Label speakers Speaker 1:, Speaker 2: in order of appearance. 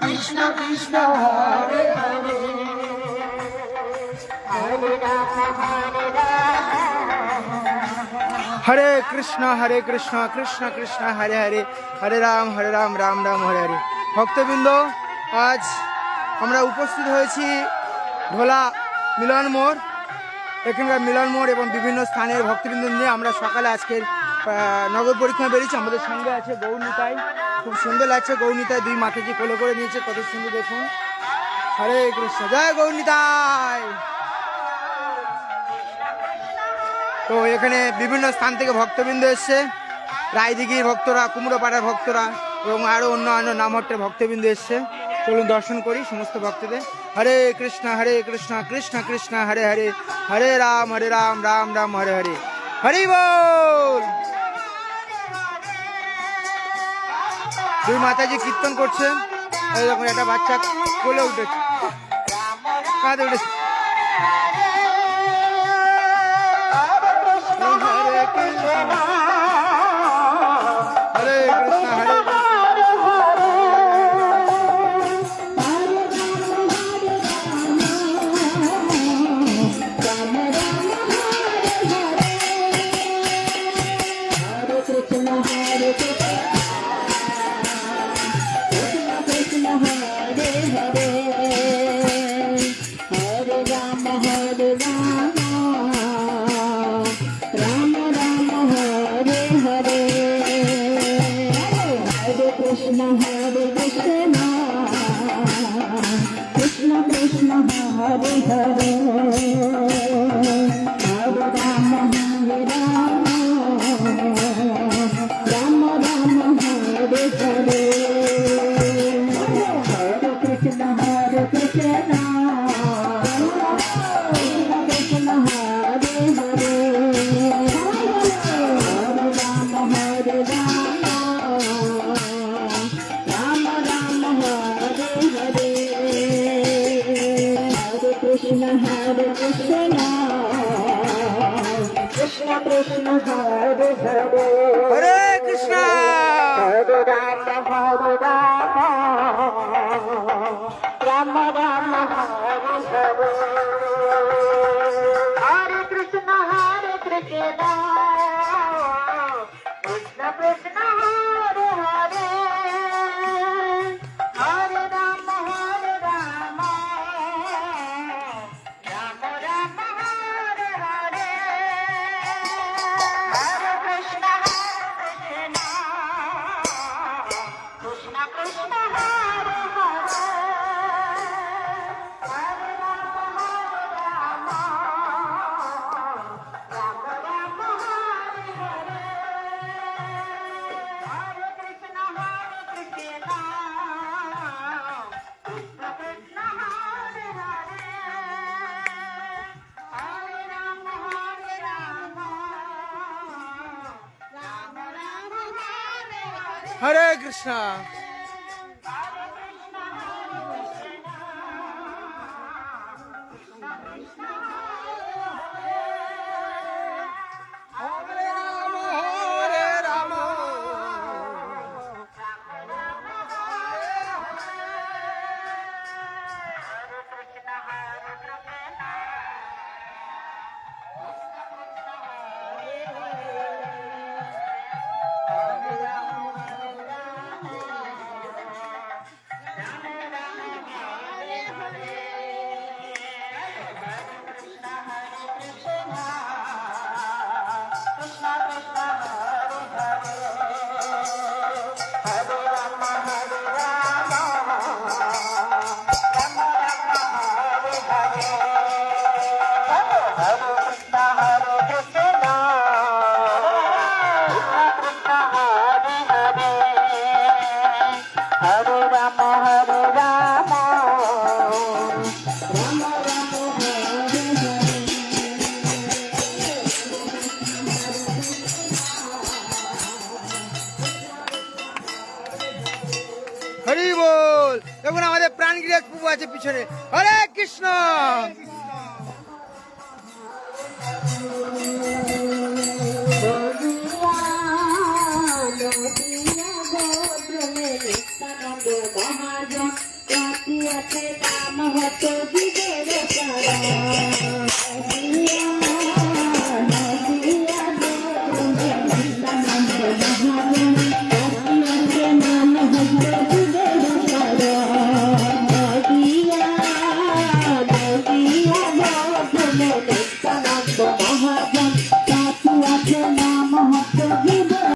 Speaker 1: কৃষ্ণ কৃষ্ণ হরে হরে হরে রাম হরে রাম
Speaker 2: হরে কৃষ্ণ কৃষ্ণ কৃষ্ণ হরে হরে হরে রাম রাম রাম হরে হরে। ভক্তবৃন্দ, আজ আমরা উপস্থিত হয়েছি ভোলা মিলন মোড়। এখানকার মিলন মোড় এবং বিভিন্ন স্থানের ভক্তবৃন্দ নিয়ে আমরা সকালে আজকের নগর পরিক্রমা বেরিয়েছি। আমাদের সঙ্গে আছে গৌরনিতাই। খুব সুন্দর লাগছে গৌরনিতাই, দুই মাথাকে কোলে করে নিয়েছে, কত সুন্দর দেখুন। হরে কৃষ্ণ, জয় গৌরনিতাই। তো এখানে বিভিন্ন স্থান থেকে ভক্তবৃন্দ এসছে, রায়দিঘির ভক্তরা, কুমড়োপাড়ার ভক্তরা এবং আরও অন্য নামহট্টের ভক্তবৃন্দ এসছে। চলুন দর্শন করি সমস্ত ভক্তদের। হরে কৃষ্ণ কৃষ্ণ কৃষ্ণ হরে হরে হরে রাম রাম রাম হরে হরে। হরি বল। দুই মাতাজি কীর্তন করছে। এই রকম একটা বাচ্চা কোলে উঠেছে, কাঁধে উঠেছে। হরে কৃষ্ণ হরে কৃষ্ণ হরে হরে কৃষ্ণ
Speaker 1: হরে রাম রাম রাম হরে হরে হরে কৃষ্ণ কৃষ্ণ কৃষ্ণ হরে হরে হরে রাম রাম রাম হরে হরে হরে কৃষ্ণ কৃষ্ণ কৃষ্ণ হরে হরে হরে রাম রাম রাম রাম হরে হরে হরে কৃষ্ণ কৃষ্ণ কৃষ্ণ কৃষ্ণ হরে হরে হরে রাম রাম রাম হরে হরে।
Speaker 2: হরে কৃষ্ণ। হরি বল। দেখুন আমাদের প্রাণগিরাজ প্রভু আছে পিছনে। হরে কৃষ্ণ।
Speaker 3: আছে কাম হতো জীবের প্রাণ